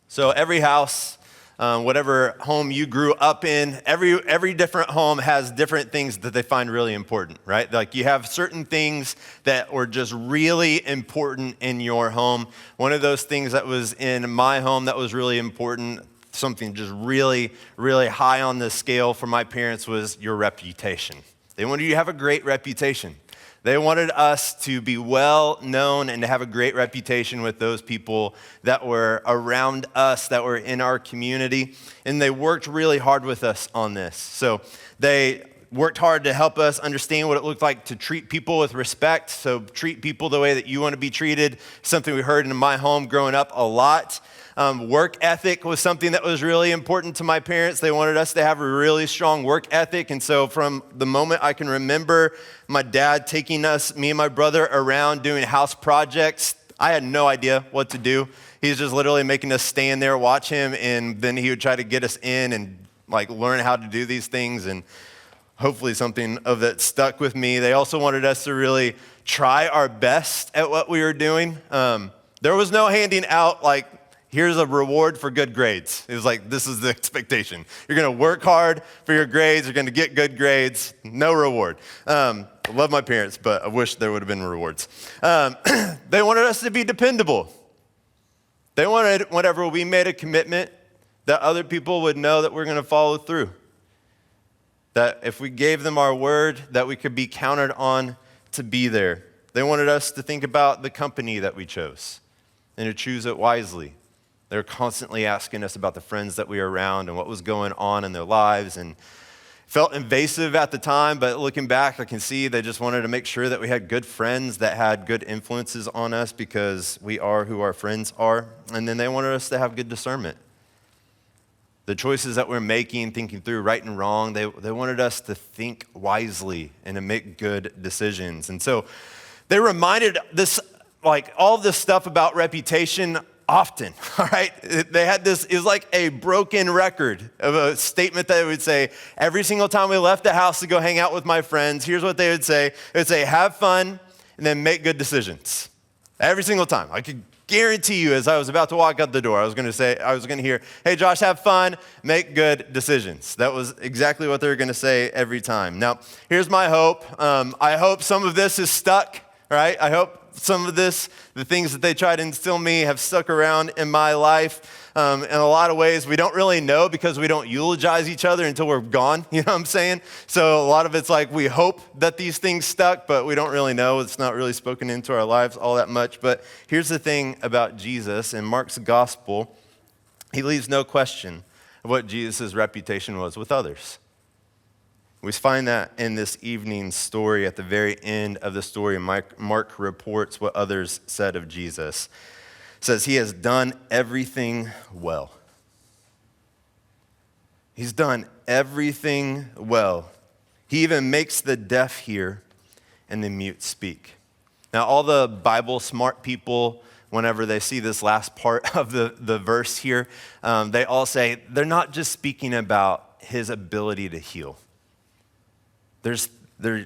So every house, whatever home you grew up in, every different home has different things that they find really important, right? Like you have certain things that were just really important in your home. One of those things that was in my home that was really important, something just really, really high on the scale for my parents, was your reputation. They wanted you to have a great reputation. They wanted us to be well known and to have a great reputation with those people that were around us, that were in our community. And they worked really hard with us on this. So they worked hard to help us understand what it looked like to treat people with respect. So treat people the way that you want to be treated. Something we heard in my home growing up a lot. Work ethic was something that was really important to my parents. They wanted us to have a really strong work ethic. And so from the moment I can remember my dad taking us, me and my brother, around doing house projects, I had no idea what to do. He's just literally making us stand there, watch him, and then he would try to get us in and like learn how to do these things. And hopefully something of that stuck with me. They also wanted us to really try our best at what we were doing. There was no handing out like, here's a reward for good grades. It was like, this is the expectation. You're gonna work hard for your grades, you're gonna get good grades, no reward. I love my parents, but I wish there would have been rewards. They wanted us to be dependable. They wanted, whenever we made a commitment, that other people would know that we're gonna follow through. That if we gave them our word, that we could be counted on to be there. They wanted us to think about the company that we chose and to choose it wisely. They were constantly asking us about the friends that we were around and what was going on in their lives, and felt invasive at the time, but looking back, I can see they just wanted to make sure that we had good friends that had good influences on us because we are who our friends are. And then they wanted us to have good discernment. The choices that we're making, thinking through right and wrong, they wanted us to think wisely and to make good decisions. And so they reminded this, like all this stuff about reputation often, all right? They had this, it was like a broken record of a statement that they would say every single time we left the house to go hang out with my friends. Here's what they would say. They would say, have fun and then make good decisions. Every single time. I could guarantee you as I was about to walk out the door, I was going to hear, hey, Josh, have fun, make good decisions. That was exactly what they were going to say every time. Now, here's my hope. I hope some of this is stuck, right? I hope some of this, the things that they try to instill in me have stuck around in my life. In a lot of ways, we don't really know because we don't eulogize each other until we're gone, you know what I'm saying? So a lot of it's like we hope that these things stuck, but we don't really know. It's not really spoken into our lives all that much. But here's the thing about Jesus. In Mark's gospel, he leaves no question of what Jesus' reputation was with others. We find that in this evening's story. At the very end of the story, Mark reports what others said of Jesus. It says, he has done everything well. He's done everything well. He even makes the deaf hear and the mute speak. Now, all the Bible smart people, whenever they see this last part of the verse here, they all say they're not just speaking about his ability to heal.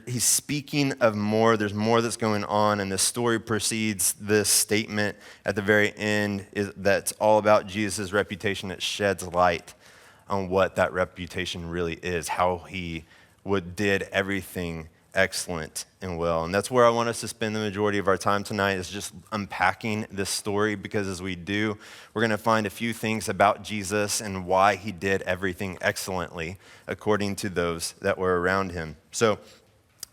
He's speaking of more. There's more that's going on, and the story precedes this statement at the very end that's all about Jesus' reputation. It sheds light on what that reputation really is, how he did everything excellent and well. And that's where I want us to spend the majority of our time tonight, is just unpacking this story, because as we do, we're going to find a few things about Jesus and why he did everything excellently according to those that were around him. So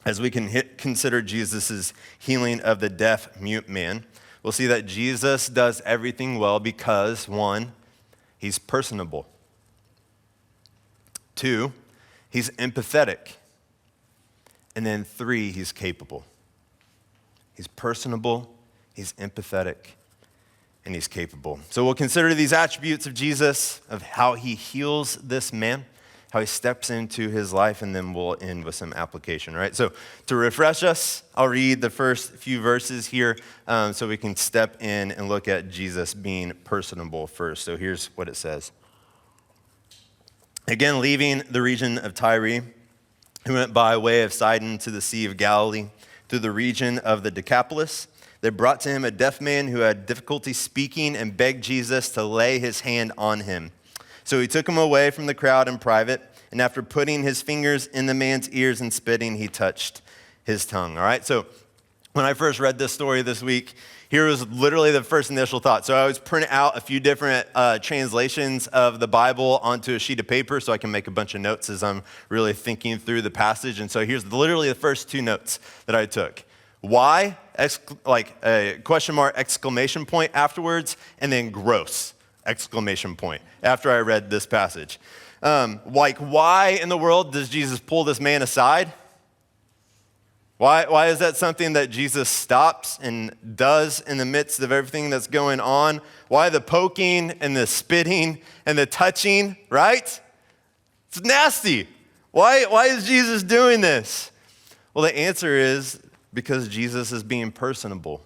as we can consider Jesus' healing of the deaf mute man, we'll see that Jesus does everything well because, 1, he's personable. 2, he's empathetic. And then 3, he's capable. He's personable, he's empathetic, and he's capable. So we'll consider these attributes of Jesus, of how he heals this man, how he steps into his life, and then we'll end with some application, right? So to refresh us, I'll read the first few verses here so we can step in and look at Jesus being personable first. So here's what it says. Again, leaving the region of Tyre, he went by way of Sidon to the Sea of Galilee, through the region of the Decapolis. They brought to him a deaf man who had difficulty speaking and begged Jesus to lay his hand on him. So he took him away from the crowd in private, and after putting his fingers in the man's ears and spitting, he touched his tongue. All right, so when I first read this story this week, here was literally the first initial thought. So I always print out a few different translations of the Bible onto a sheet of paper so I can make a bunch of notes as I'm really thinking through the passage. And so here's literally the first two notes that I took. Why? Like a question mark, exclamation point afterwards, and then gross, exclamation point, after I read this passage. Like, why in the world does Jesus pull this man aside? Why is that something that Jesus stops and does in the midst of everything that's going on? Why the poking and the spitting and the touching, right? It's nasty. Why is Jesus doing this? Well, the answer is because Jesus is being personable.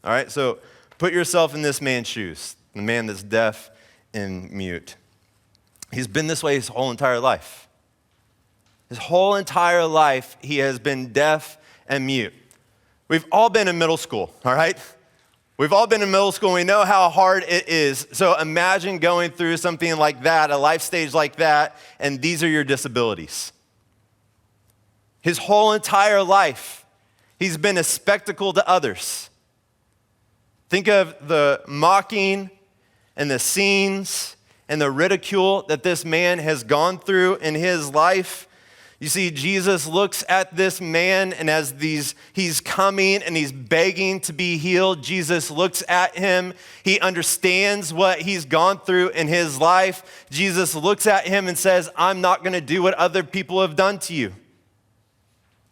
All right, so put yourself in this man's shoes, the man that's deaf and mute. He's been this way his whole entire life. His whole entire life, he has been deaf and mute. We've all been in middle school, all right? We've all been in middle school, and we know how hard it is. So imagine going through something like that, a life stage like that, and these are your disabilities. His whole entire life, he's been a spectacle to others. Think of the mocking and the scenes and the ridicule that this man has gone through in his life. You see, Jesus looks at this man, and as he's coming and he's begging to be healed, Jesus looks at him. He understands what he's gone through in his life. Jesus looks at him and says, I'm not going to do what other people have done to you.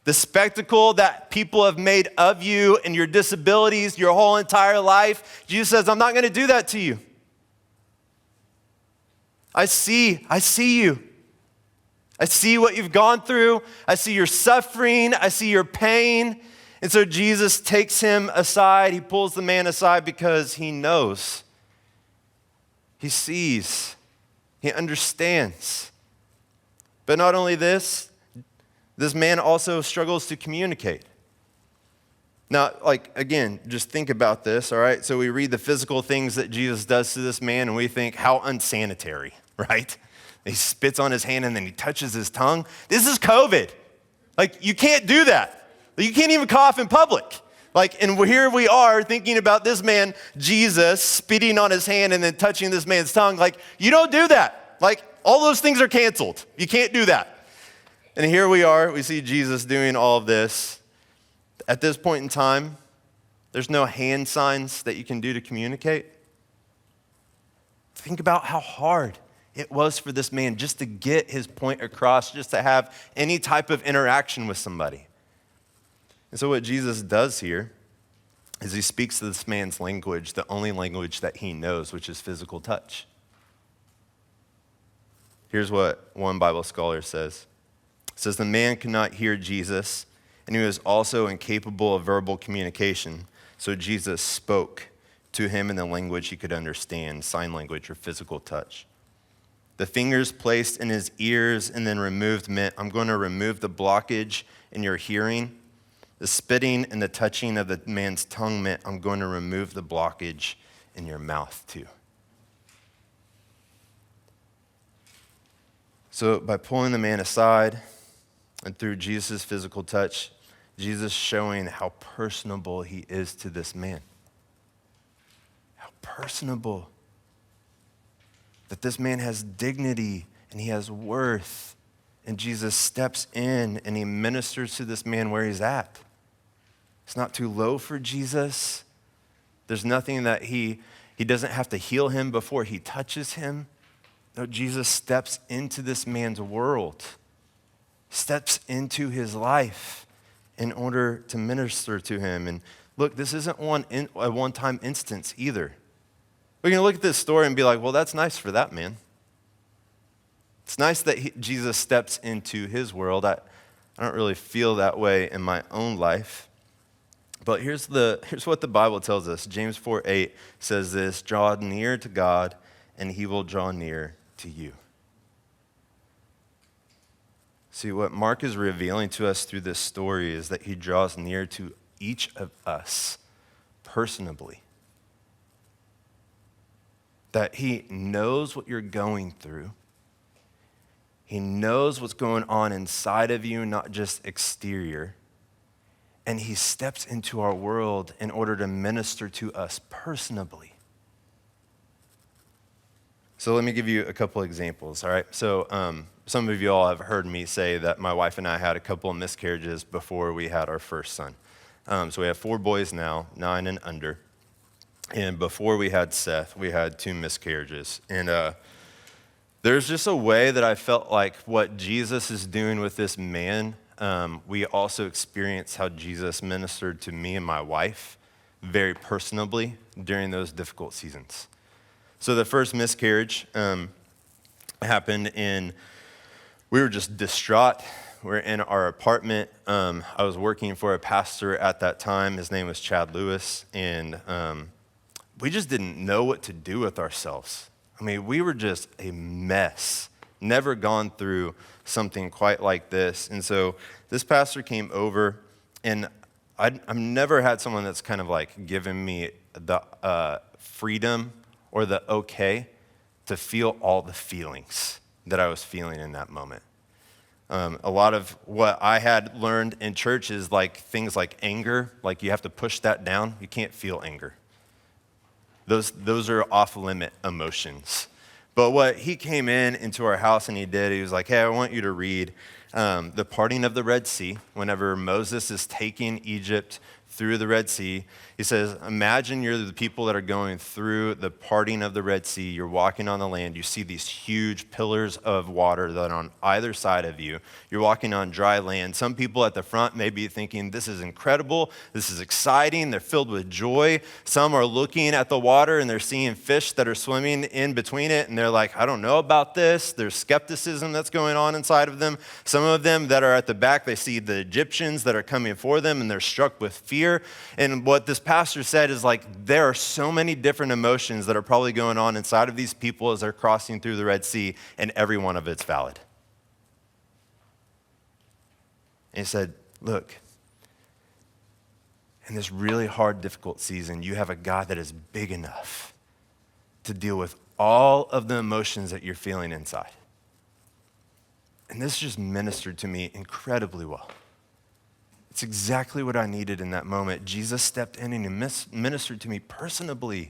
The spectacle that people have made of you and your disabilities your whole entire life, Jesus says, I'm not going to do that to you. I see you. I see what you've gone through. I see your suffering. I see your pain. And so Jesus takes him aside. He pulls the man aside because he knows. He sees. He understands. But not only this man also struggles to communicate. Now, again, just think about this, all right? So we read the physical things that Jesus does to this man, and we think, how unsanitary, right? He spits on his hand and then he touches his tongue. This is COVID. You can't do that. You can't even cough in public. And here we are thinking about this man, Jesus, spitting on his hand and then touching this man's tongue. You don't do that. All those things are canceled. You can't do that. And here we are. We see Jesus doing all of this. At this point in time, there's no hand signs that you can do to communicate. Think about how hard it was for this man just to get his point across, just to have any type of interaction with somebody. And so what Jesus does here is he speaks to this man's language, the only language that he knows, which is physical touch. Here's what one Bible scholar says. It says, the man could not hear Jesus, and he was also incapable of verbal communication. So Jesus spoke to him in the language he could understand, sign language or physical touch. The fingers placed in his ears and then removed meant, I'm going to remove the blockage in your hearing. The spitting and the touching of the man's tongue meant, I'm going to remove the blockage in your mouth too. So by pulling the man aside and through Jesus' physical touch, Jesus showing how personable he is to this man. How personable. That this man has dignity and he has worth. And Jesus steps in and he ministers to this man where he's at. It's not too low for Jesus. There's nothing that he doesn't have to heal him before he touches him. No, Jesus steps into this man's world, steps into his life in order to minister to him. And look, this isn't a one-time instance either. We're going to look at this story and be like, well, that's nice for that man. It's nice that Jesus steps into his world. I don't really feel that way in my own life. But here's what the Bible tells us. James 4:8 says this, draw near to God and he will draw near to you. See, what Mark is revealing to us through this story is that he draws near to each of us personably. That he knows what you're going through. He knows what's going on inside of you, not just exterior. And he steps into our world in order to minister to us personably. So let me give you a couple examples, all right? So some of you all have heard me say that my wife and I had a couple of miscarriages before we had our first son. So we have 4 boys now, 9 and under. And before we had Seth, we had 2 miscarriages. And there's just a way that I felt like what Jesus is doing with this man, we also experience how Jesus ministered to me and my wife very personably during those difficult seasons. So the first miscarriage happened we were just distraught. We're in our apartment. I was working for a pastor at that time. His name was Chad Lewis. And we just didn't know what to do with ourselves. I mean, we were just a mess. Never gone through something quite like this. And so this pastor came over, and I've never had someone that's kind of like given me the freedom or the okay to feel all the feelings that I was feeling in that moment. A lot of what I had learned in church is like things like anger, like you have to push that down. You can't feel anger. Those are off-limit emotions. But what he came into our house and he was like, hey, I want you to read the parting of the Red Sea. Whenever Moses is taking Egypt through the Red Sea, he says, imagine you're the people that are going through the parting of the Red Sea. You're walking on the land. You see these huge pillars of water that are on either side of you. You're walking on dry land. Some people at the front may be thinking, this is incredible. This is exciting. They're filled with joy. Some are looking at the water and they're seeing fish that are swimming in between it. And they're like, I don't know about this. There's skepticism that's going on inside of them. Some of them that are at the back, they see the Egyptians that are coming for them and they're struck with fear. And what this pastor said is like, there are so many different emotions that are probably going on inside of these people as they're crossing through the Red Sea, and every one of it's valid. And he said, look, in this really hard, difficult season, you have a God that is big enough to deal with all of the emotions that you're feeling inside. And this just ministered to me incredibly well. It's exactly what I needed in that moment. Jesus stepped in and he ministered to me personably.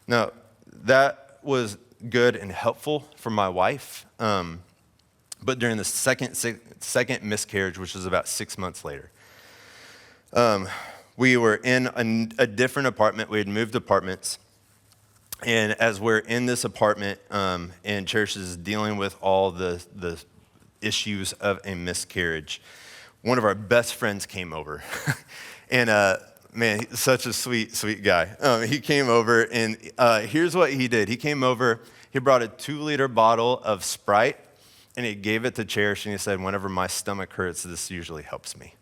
Now, that was good and helpful for my wife. But during the second miscarriage, which was about 6 months later, we were in a different apartment. We had moved apartments. And as we're in this apartment, and Cherish is dealing with all the issues of a miscarriage, one of our best friends came over. And man, he's such a sweet guy. He came over, and here's what he did. He came over, he brought a 2-liter bottle of Sprite, and he gave it to Cherish, and he said, whenever my stomach hurts, this usually helps me.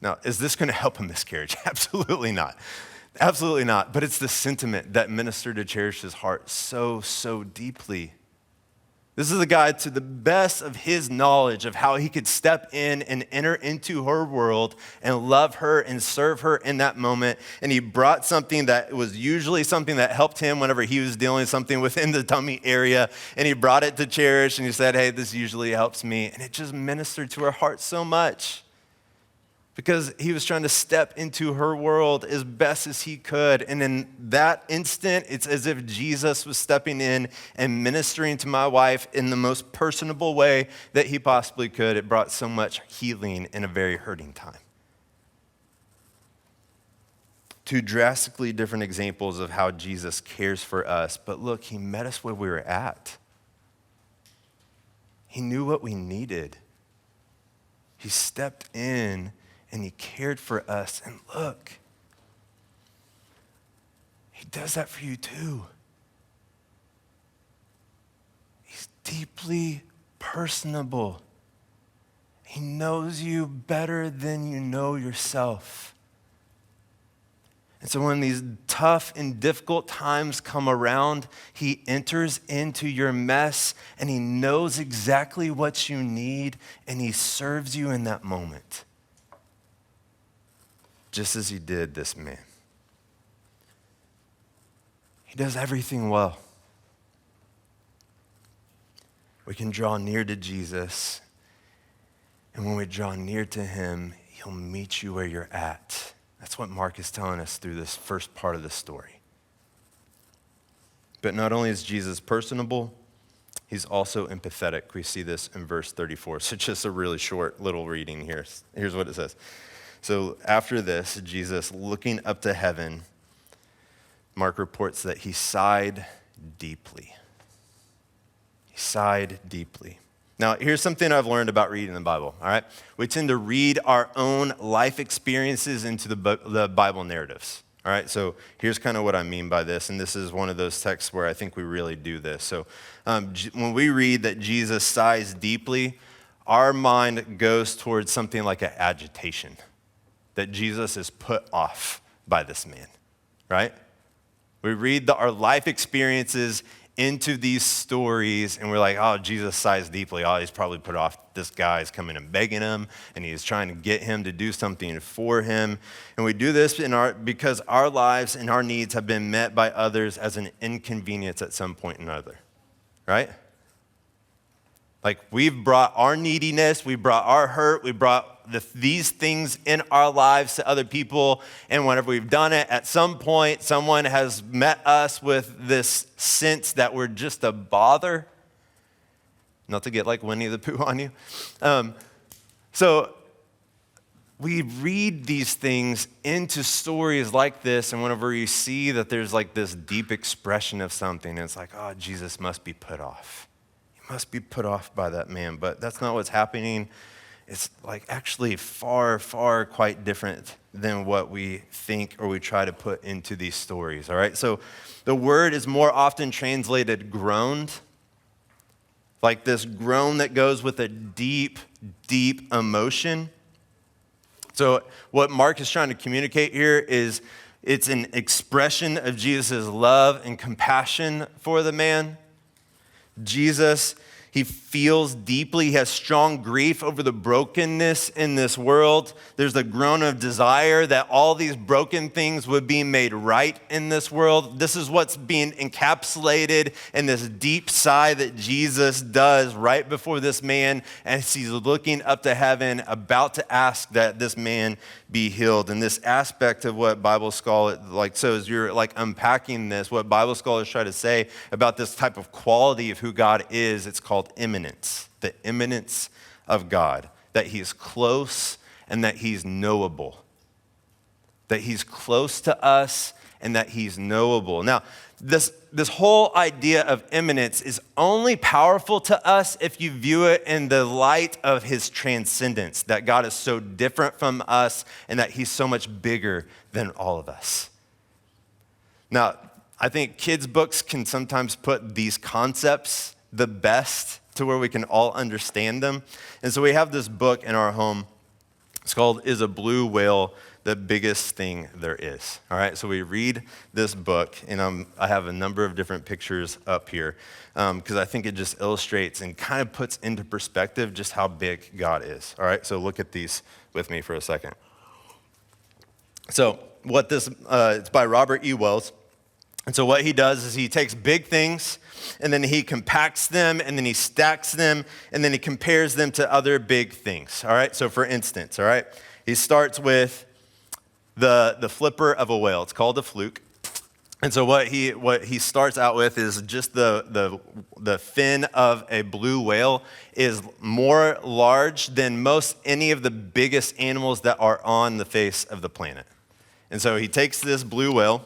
Now, is this going to help a miscarriage? Absolutely not. Absolutely not. But it's the sentiment that ministered to Cherish's heart so deeply. This is a guy, to the best of his knowledge of how he could step in and enter into her world and love her and serve her in that moment. And he brought something that was usually something that helped him whenever he was dealing with something within the tummy area. And he brought it to Cherish and he said, hey, this usually helps me. And it just ministered to her heart so much, because he was trying to step into her world as best as he could. And in that instant, it's as if Jesus was stepping in and ministering to my wife in the most personable way that he possibly could. It brought so much healing in a very hurting time. 2 drastically different examples of how Jesus cares for us. But look, he met us where we were at. He knew what we needed. He stepped in and he cared for us. And look, he does that for you too. He's deeply personable. He knows you better than you know yourself. And so when these tough and difficult times come around, he enters into your mess and he knows exactly what you need and he serves you in that moment. just as he did this man. He does everything well. We can draw near to Jesus, and when we draw near to him, he'll meet you where you're at. That's what Mark is telling us through this first part of the story. But not only is Jesus personable, he's also empathetic. We see this in verse 34. So just a really short little reading here. Here's what it says. So after this, Jesus, looking up to heaven, Mark reports that he sighed deeply. He sighed deeply. Now, here's something I've learned about reading the Bible, all right? We tend to read our own life experiences into the Bible narratives, all right? So here's kind of what I mean by this, and this is one of those texts where I think we really do this. So when we read that Jesus sighs deeply, our mind goes towards something like an agitation, that Jesus is put off by this man, right? We read our life experiences into these stories, and we're like, oh, Jesus sighs deeply. Oh, he's probably put off. This guy's coming and begging him, and he's trying to get him to do something for him. And we do this because our lives and our needs have been met by others as an inconvenience at some point or another, right? Like, we've brought our neediness, we brought our hurt, we brought these things in our lives to other people, and whenever we've done it, at some point, someone has met us with this sense that we're just a bother. Not to get like Winnie the Pooh on you. So we read these things into stories like this, and whenever you see that there's like this deep expression of something, it's like, oh, Jesus must be put off. He must be put off by that man, but that's not what's happening. It's like actually far, far quite different than what we think or we try to put into these stories, all right? So the word is more often translated groaned, like this groan that goes with a deep, deep emotion. So what Mark is trying to communicate here is it's an expression of Jesus' love and compassion for the man. Jesus, he feels deeply, he has strong grief over the brokenness in this world. There's a groan of desire that all these broken things would be made right in this world. This is what's being encapsulated in this deep sigh that Jesus does right before this man as he's looking up to heaven, about to ask that this man be healed. And this aspect of what Bible scholars, so as you're unpacking this, what Bible scholars try to say about this type of quality of who God is, it's called immanence, the immanence of God, that he's close and that he's knowable, that he's close to us and that he's knowable. Now, this whole idea of immanence is only powerful to us if you view it in the light of his transcendence, that God is so different from us and that he's so much bigger than all of us. Now, I think kids' books can sometimes put these concepts the best to where we can all understand them. And so we have this book in our home. It's called Is a Blue Whale the Biggest Thing There Is? All right, so we read this book, and I have a number of different pictures up here because I think it just illustrates and kind of puts into perspective just how big God is. All right, so look at these with me for a second. So it's by Robert E. Wells. And so what he does is he takes big things, and then he compacts them, and then he stacks them, and then he compares them to other big things, all right? So for instance, all right, he starts with the flipper of a whale. It's called a fluke. And so what he starts out with is just the fin of a blue whale is more large than most any of the biggest animals that are on the face of the planet. And so he takes this blue whale,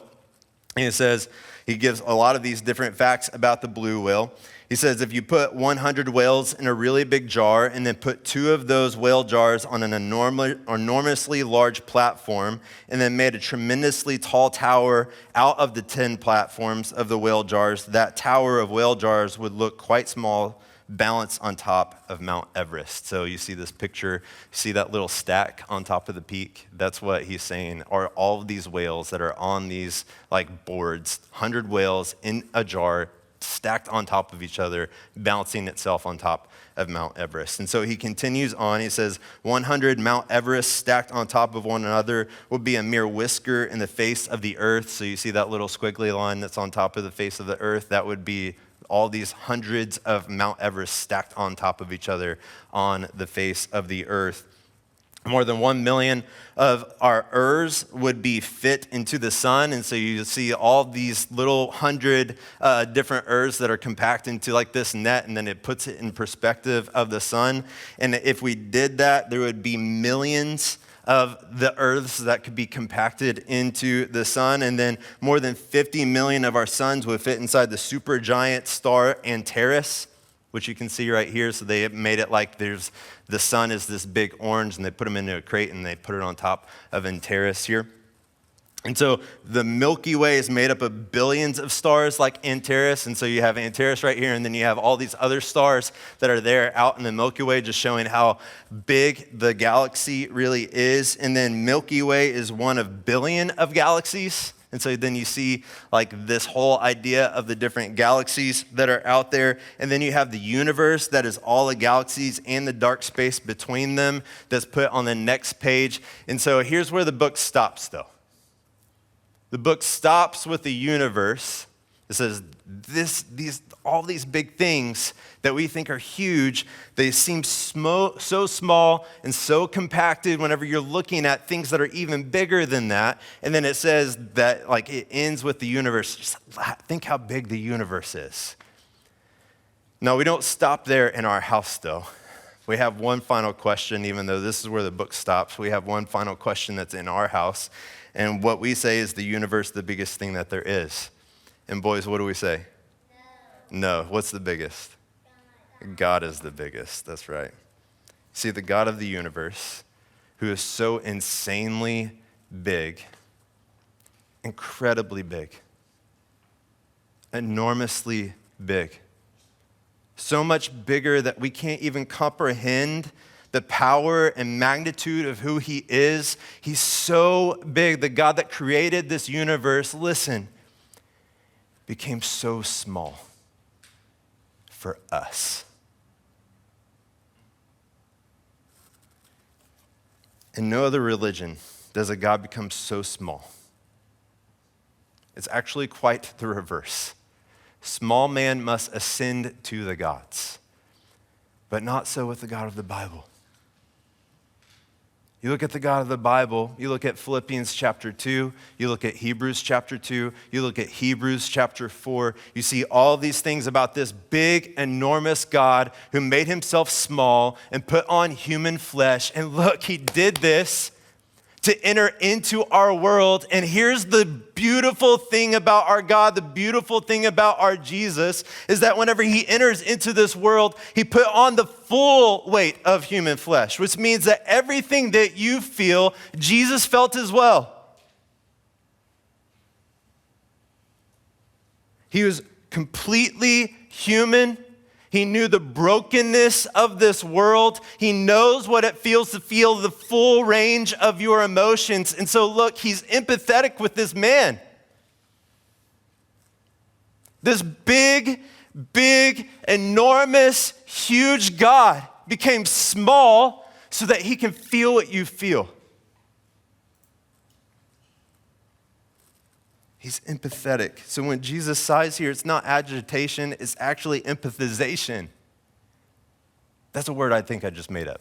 and he gives a lot of these different facts about the blue whale. He says, if you put 100 whales in a really big jar and then put 2 of those whale jars on an enormously large platform and then made a tremendously tall tower out of the 10 platforms of the whale jars, that tower of whale jars would look quite small, balanced on top of Mount Everest. So you see this picture, you see that little stack on top of the peak? That's what he's saying are all of these whales that are on these boards, 100 whales in a jar stacked on top of each other, balancing itself on top of Mount Everest. And so he continues on. He says, 100 Mount Everest stacked on top of one another would be a mere whisker in the face of the earth. So you see that little squiggly line that's on top of the face of the earth? That would be all these hundreds of Mount Everest stacked on top of each other on the face of the earth. More than 1 million of our Urs would be fit into the sun. And so you see all these little 100 different Urs that are compact into like this net, and then it puts it in perspective of the sun. And if we did that, there would be millions of the Earths that could be compacted into the sun. And then more than 50 million of our suns would fit inside the supergiant star Antares, which you can see right here. So they made it like the sun is this big orange, and they put them into a crate, and they put it on top of Antares here. And so the Milky Way is made up of billions of stars like Antares. And so you have Antares right here, and then you have all these other stars that are there out in the Milky Way, just showing how big the galaxy really is. And then Milky Way is one of billion of galaxies. And so then you see like this whole idea of the different galaxies that are out there. And then you have the universe that is all the galaxies and the dark space between them that's put on the next page. And so here's where the book stops though. The book stops with the universe. It says all these big things that we think are huge, they seem so small and so compacted whenever you're looking at things that are even bigger than that. And then it says that like it ends with the universe. Just think how big the universe is. No, we don't stop there in our house though. We have one final question, even though this is where the book stops. We have one final question that's in our house. And what we say is the universe, the biggest thing that there is. And boys, what do we say? No. What's the biggest? God is the biggest. That's right. See, the God of the universe, who is so insanely big, incredibly big, enormously big, so much bigger that we can't even comprehend the power and magnitude of who he is. He's so big. The God that created this universe, listen, became so small for us. In no other religion does a God become so small. It's actually quite the reverse. Small man must ascend to the gods, but not so with the God of the Bible. You look at the God of the Bible, you look at Philippians chapter 2, you look at Hebrews chapter 2, you look at Hebrews chapter 4, you see all these things about this big, enormous God who made himself small and put on human flesh. And look, he did this to enter into our world. And here's the beautiful thing about our God, the beautiful thing about our Jesus, is that whenever he enters into this world, he put on the full weight of human flesh, which means that everything that you feel, Jesus felt as well. He was completely human. He knew the brokenness of this world. He knows what it feels to feel the full range of your emotions. And so look, he's empathetic with this man. This big, enormous, huge God became small so that he can feel what you feel. He's empathetic. So when Jesus sighs here, it's not agitation, it's actually empathization. That's a word I think I just made up.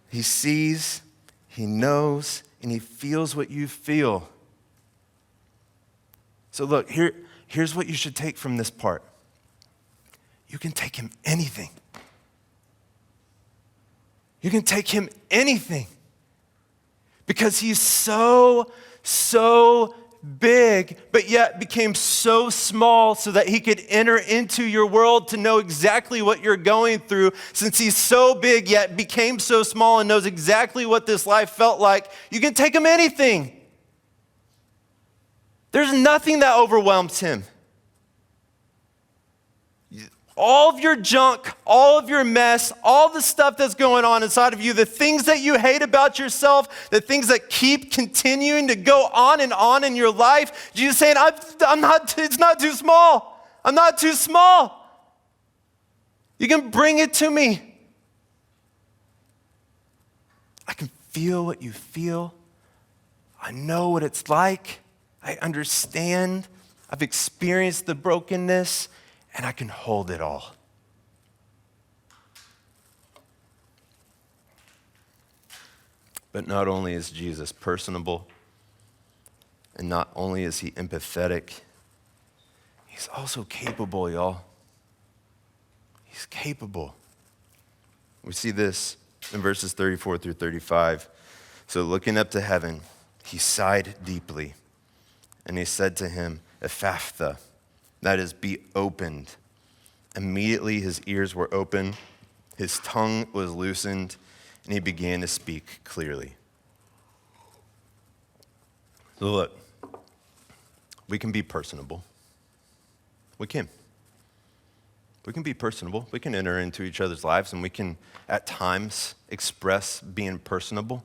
He sees, he knows, and he feels what you feel. So look, here's what you should take from this part. You can take him anything. You can take him anything. Because he's so big, but yet became so small so that he could enter into your world to know exactly what you're going through. Since he's so big, yet became so small and knows exactly what this life felt like, you can take him anything. There's nothing that overwhelms him. All of your junk, all of your mess, all the stuff that's going on inside of you, the things that you hate about yourself, the things that keep continuing to go on in your life, Jesus saying, it's not too small. I'm not too small. You can bring it to me. I can feel what you feel. I know what it's like. I understand. I've experienced the brokenness, and I can hold it all. But not only is Jesus personable, and not only is he empathetic, he's also capable, y'all. He's capable. We see this in verses 34 through 35. So looking up to heaven, he sighed deeply, and he said to him, Ephphatha, that is, be opened. Immediately his ears were open, his tongue was loosened, and he began to speak clearly. So look, we can be personable. We can. We can be personable. We can enter into each other's lives, and we can, at times, express being personable.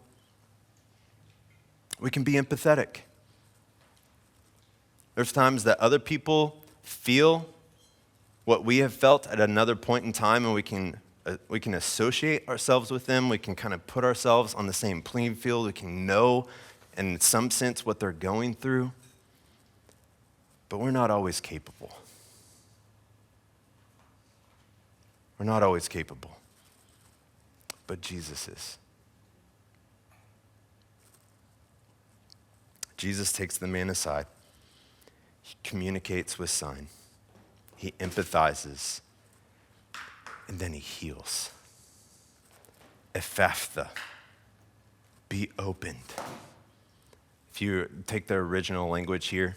We can be empathetic. There's times that other people feel what we have felt at another point in time, and we can associate ourselves with them. We can kind of put ourselves on the same playing field. We can know, in some sense, what they're going through. But we're not always capable. We're not always capable. But Jesus is. Jesus takes the man aside. He communicates with sign. He empathizes. And then he heals. Ephphatha, be opened. If you take the original language here,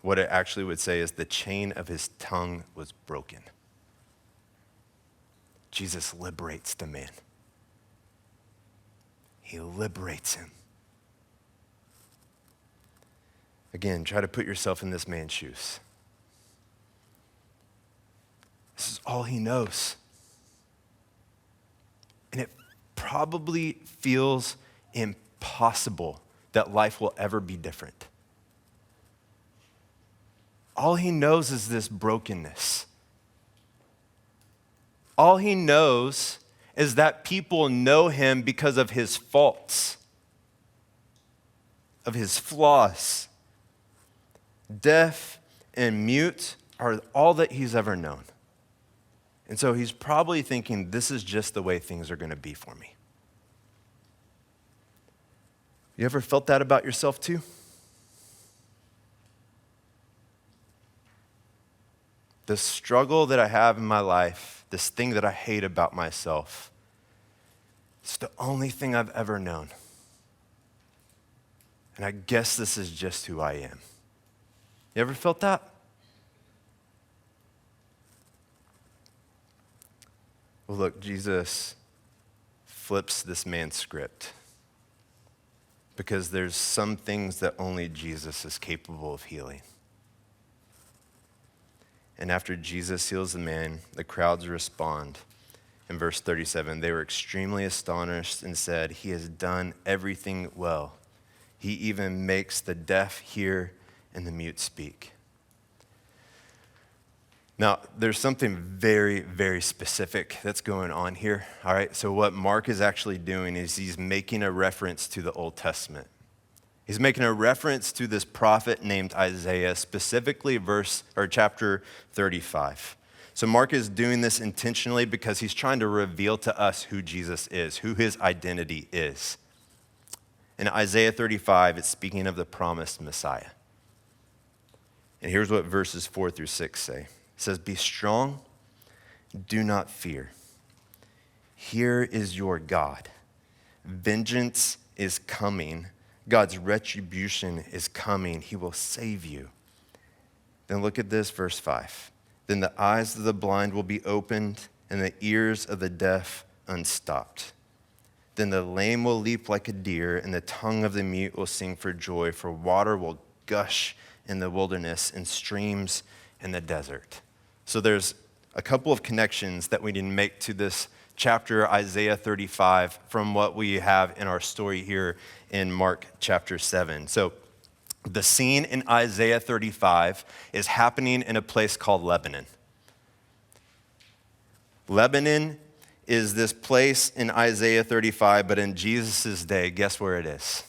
what it actually would say is the chain of his tongue was broken. Jesus liberates the man. He liberates him. Again, try to put yourself in this man's shoes. This is all he knows. And it probably feels impossible that life will ever be different. All he knows is this brokenness. All he knows is that people know him because of his faults, of his flaws. Deaf and mute are all that he's ever known. And so he's probably thinking, this is just the way things are going to be for me. You ever felt that about yourself too? The struggle that I have in my life, this thing that I hate about myself, it's the only thing I've ever known. And I guess this is just who I am. You ever felt that? Well, look, Jesus flips this man's script because there's some things that only Jesus is capable of healing. And after Jesus heals the man, the crowds respond. In verse 37, they were extremely astonished and said, he has done everything well. He even makes the deaf hear and the mute speak. Now, there's something very, very specific that's going on here, all right? So what Mark is actually doing is he's making a reference to the Old Testament. He's making a reference to this prophet named Isaiah, specifically chapter 35. So Mark is doing this intentionally because he's trying to reveal to us who Jesus is, who his identity is. In Isaiah 35, it's speaking of the promised Messiah. And here's what verses 4 through 6 say. It says, be strong, do not fear. Here is your God. Vengeance is coming. God's retribution is coming. He will save you. Then look at this, verse 5. Then the eyes of the blind will be opened and the ears of the deaf unstopped. Then the lame will leap like a deer and the tongue of the mute will sing for joy, for water will gush in the wilderness and streams in the desert. So there's a couple of connections that we need to make to this chapter, Isaiah 35, from what we have in our story here in Mark chapter 7. So The scene in Isaiah 35 is happening in a place called Lebanon. Lebanon is this place in Isaiah 35, but in Jesus' day, guess where it is?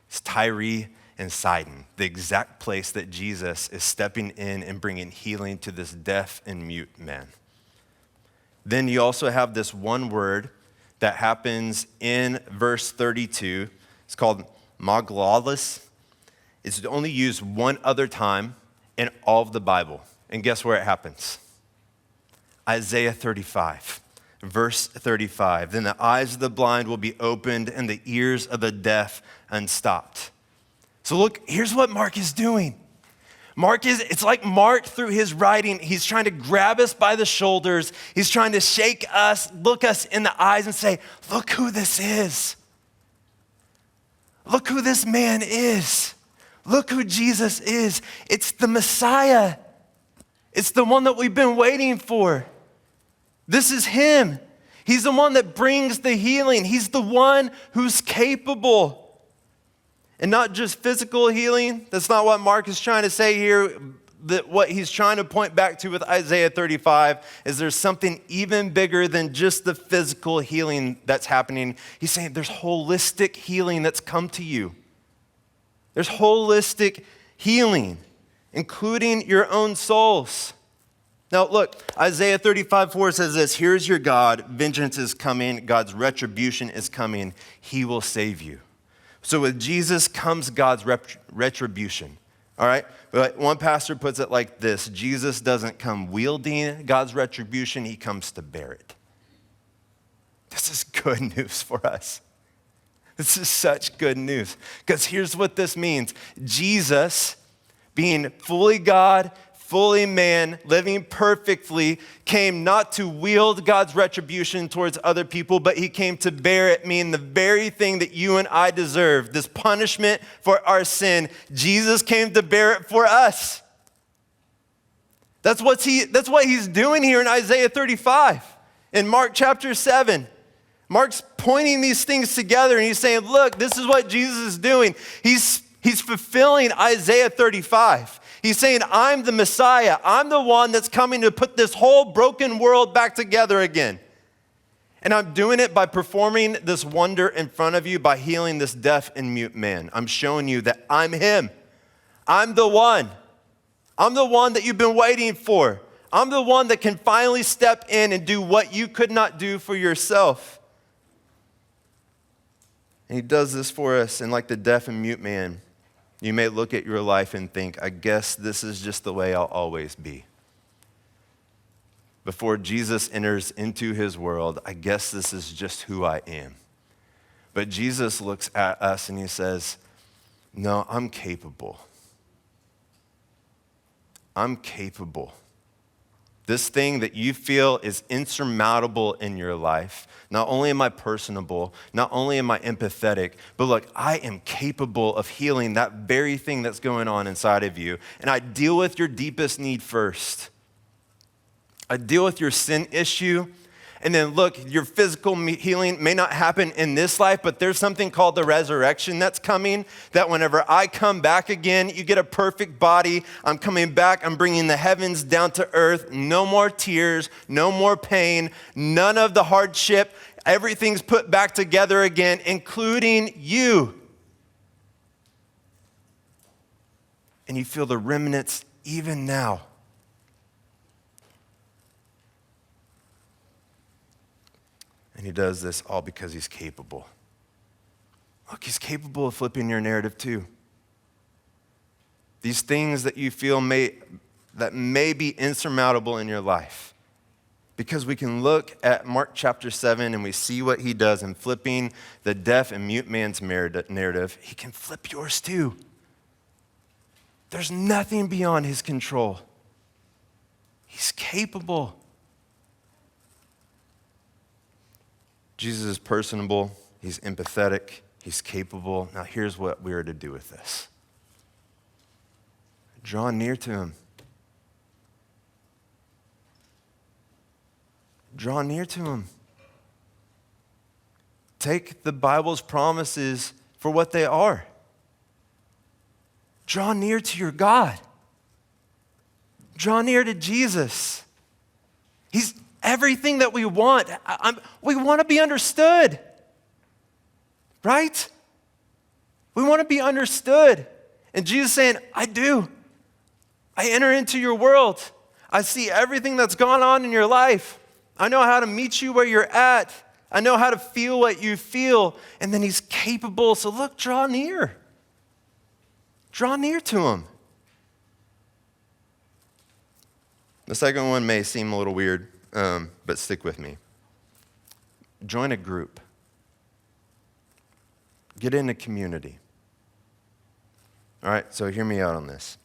It's Tyre and Sidon, the exact place that Jesus is stepping in and bringing healing to this deaf and mute man. Then you also have this one word that happens in verse 32. It's called maglalis. It's only used one other time in all of the Bible. And guess where it happens? Isaiah 35, verse 35. Then the eyes of the blind will be opened and the ears of the deaf unstopped. So look, here's what Mark is doing. It's like Mark through his writing, he's trying to grab us by the shoulders. He's trying to shake us, look us in the eyes and say, look who this is. Look who this man is. Look who Jesus is. It's the Messiah. It's the one that we've been waiting for. This is him. He's the one that brings the healing. He's the one who's capable. And not just physical healing. That's not what Mark is trying to say here. That what he's trying to point back to with Isaiah 35 is there's something even bigger than just the physical healing that's happening. He's saying there's holistic healing that's come to you. There's holistic healing, including your own souls. Now look, Isaiah 35:4 says this, here's your God, vengeance is coming, God's retribution is coming, he will save you. So with Jesus comes God's retribution, all right? But one pastor puts it like this, Jesus doesn't come wielding God's retribution, he comes to bear it. This is good news for us. This is such good news. Because here's what this means. Jesus, being fully God, fully man, living perfectly, came not to wield God's retribution towards other people, but he came to bear it, meaning the very thing that you and I deserve, this punishment for our sin. Jesus came to bear it for us. That's what he's doing here in Isaiah 35. In Mark chapter 7. Mark's pointing these things together and he's saying, look, this is what Jesus is doing. He's fulfilling Isaiah 35. He's saying, I'm the Messiah. I'm the one that's coming to put this whole broken world back together again. And I'm doing it by performing this wonder in front of you by healing this deaf and mute man. I'm showing you that I'm him. I'm the one. I'm the one that you've been waiting for. I'm the one that can finally step in and do what you could not do for yourself. And he does this for us. And like the deaf and mute man, you may look at your life and think, I guess this is just the way I'll always be. Before Jesus enters into his world, I guess this is just who I am. But Jesus looks at us and he says, no, I'm capable. I'm capable. This thing that you feel is insurmountable in your life, not only am I personable, not only am I empathetic, but look, I am capable of healing that very thing that's going on inside of you. And I deal with your deepest need first. I deal with your sin issue. And then look, your physical healing may not happen in this life, but there's something called the resurrection that's coming, that whenever I come back again, you get a perfect body. I'm coming back. I'm bringing the heavens down to earth. No more tears, no more pain, none of the hardship. Everything's put back together again, including you. And you feel the remnants even now. And he does this all because he's capable. Look, he's capable of flipping your narrative too. These things that you feel may be insurmountable in your life. Because we can look at Mark chapter 7 and we see what he does in flipping the deaf and mute man's narrative. He can flip yours too. There's nothing beyond his control. He's capable. Jesus is personable, he's empathetic, he's capable. Now here's what we are to do with this. Draw near to him. Draw near to him. Take the Bible's promises for what they are. Draw near to your God. Draw near to Jesus. He's everything that we want. We want to be understood, right? We want to be understood. And Jesus is saying, I do. I enter into your world. I see everything that's gone on in your life. I know how to meet you where you're at. I know how to feel what you feel. And then he's capable. So look, draw near. Draw near to him. The second one may seem a little weird, but stick with me. Join a group. Get in a community. All right, so hear me out on this.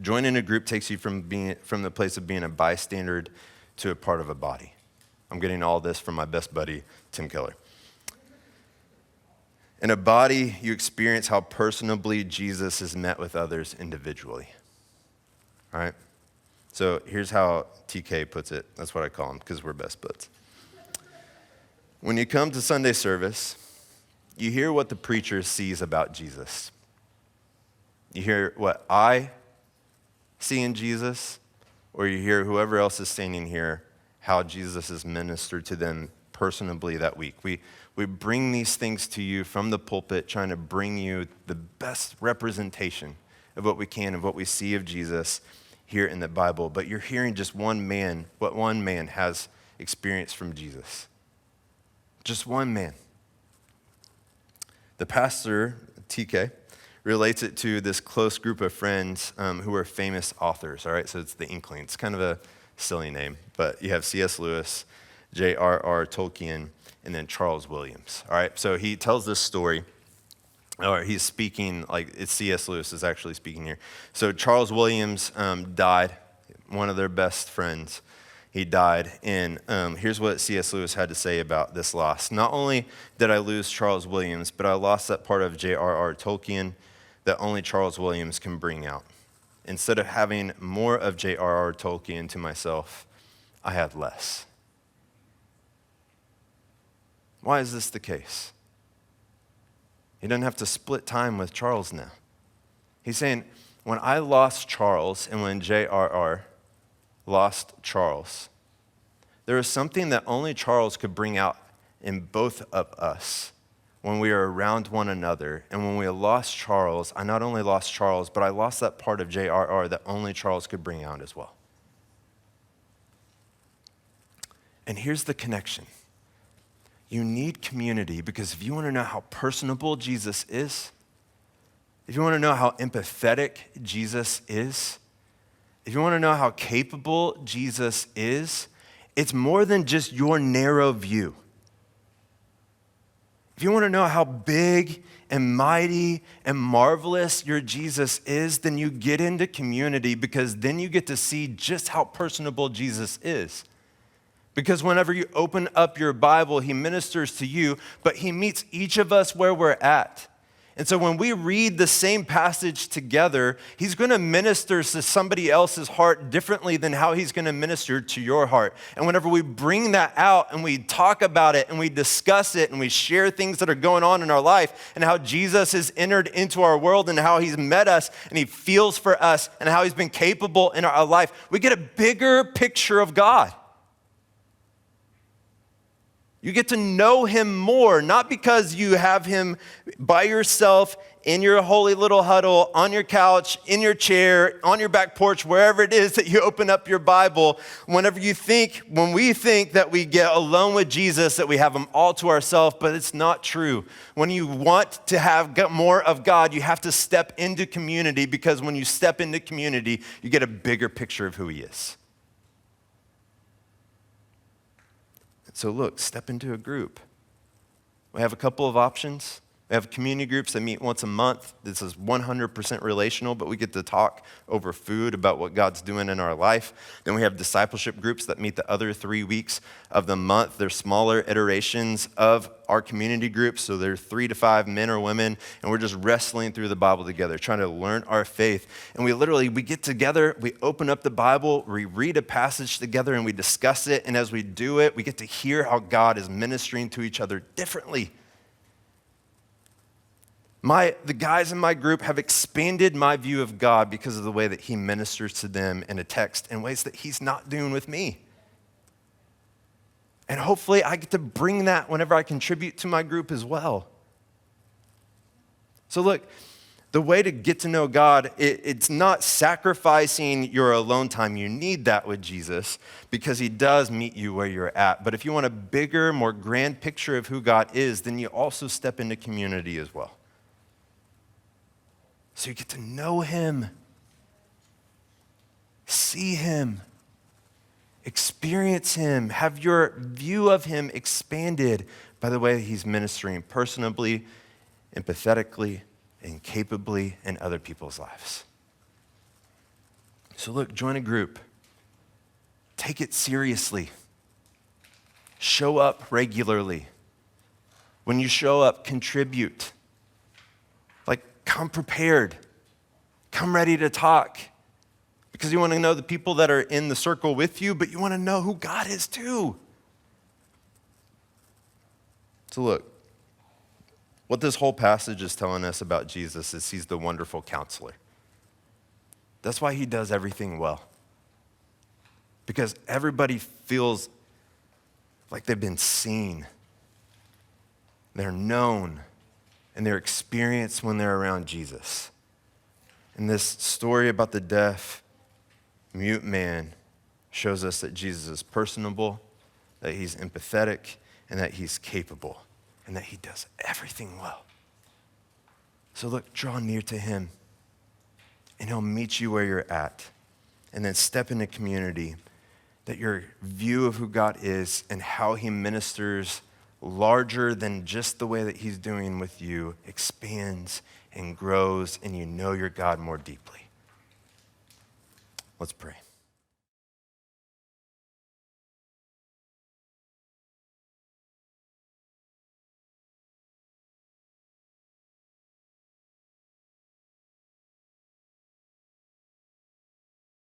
Joining a group takes you from the place of being a bystander to a part of a body. I'm getting all this from my best buddy, Tim Keller. In a body, you experience how personably Jesus is met with others individually. All right? So here's how TK puts it. That's what I call him, because we're best buds. When you come to Sunday service, you hear what the preacher sees about Jesus. You hear what I see in Jesus, or you hear whoever else is standing here, how Jesus is ministered to them personably that week. We bring these things to you from the pulpit, trying to bring you the best representation of what we can, of what we see of Jesus here in the Bible. But you're hearing just one man, what one man has experienced from Jesus. Just one man. The pastor, TK, relates it to this close group of friends who are famous authors, all right? So it's the Inkling. It's kind of a silly name, but you have C.S. Lewis, J.R.R. Tolkien, and then Charles Williams, all right? So he tells this story, or he's speaking, like it's C.S. Lewis is actually speaking here. So Charles Williams died, one of their best friends. He died, and here's what C.S. Lewis had to say about this loss. Not only did I lose Charles Williams, but I lost that part of J.R.R. Tolkien that only Charles Williams can bring out. Instead of having more of J.R.R. Tolkien to myself, I had less. Why is this the case? He doesn't have to split time with Charles now. He's saying, when I lost Charles and when J.R.R. lost Charles, there was something that only Charles could bring out in both of us when we were around one another. And when we lost Charles, I not only lost Charles, but I lost that part of J.R.R. that only Charles could bring out as well. And here's the connection. You need community, because if you want to know how personable Jesus is, if you want to know how empathetic Jesus is, if you want to know how capable Jesus is, it's more than just your narrow view. If you want to know how big and mighty and marvelous your Jesus is, then you get into community, because then you get to see just how personable Jesus is. Because whenever you open up your Bible, he ministers to you, but he meets each of us where we're at. And so when we read the same passage together, he's going to minister to somebody else's heart differently than how he's going to minister to your heart. And whenever we bring that out and we talk about it and we discuss it and we share things that are going on in our life and how Jesus has entered into our world and how he's met us and he feels for us and how he's been capable in our life, we get a bigger picture of God. You get to know him more, not because you have him by yourself in your holy little huddle, on your couch, in your chair, on your back porch, wherever it is that you open up your Bible. When we think that we get alone with Jesus, that we have him all to ourselves, but it's not true. When you want to have more of God, you have to step into community, because when you step into community, you get a bigger picture of who he is. So look, step into a group. We have a couple of options. We have community groups that meet once a month. This is 100% relational, but we get to talk over food about what God's doing in our life. Then we have discipleship groups that meet the other 3 weeks of the month. They're smaller iterations of our community groups, so they're 3 to 5 men or women, and we're just wrestling through the Bible together, trying to learn our faith. And we get together, we open up the Bible, we read a passage together, and we discuss it. And as we do it, we get to hear how God is ministering to each other differently. The guys in my group have expanded my view of God because of the way that he ministers to them in a text in ways that he's not doing with me. And hopefully I get to bring that whenever I contribute to my group as well. So look, the way to get to know God, it's not sacrificing your alone time. You need that with Jesus because he does meet you where you're at. But if you want a bigger, more grand picture of who God is, then you also step into community as well. So you get to know him, see him, experience him, have your view of him expanded by the way he's ministering personably, empathetically, and capably in other people's lives. So look, join a group. Take it seriously. Show up regularly. When you show up, contribute. Come prepared. Come ready to talk. Because you want to know the people that are in the circle with you, but you want to know who God is too. So look, what this whole passage is telling us about Jesus is he's the wonderful counselor. That's why he does everything well. Because everybody feels like they've been seen. They're known. And they're experienced when they're around Jesus. And this story about the deaf, mute man shows us that Jesus is personable, that he's empathetic, and that he's capable, and that he does everything well. So look, draw near to him, and he'll meet you where you're at. And then step into community, that your view of who God is and how he ministers larger than just the way that he's doing with you expands and grows, and you know your God more deeply. Let's pray.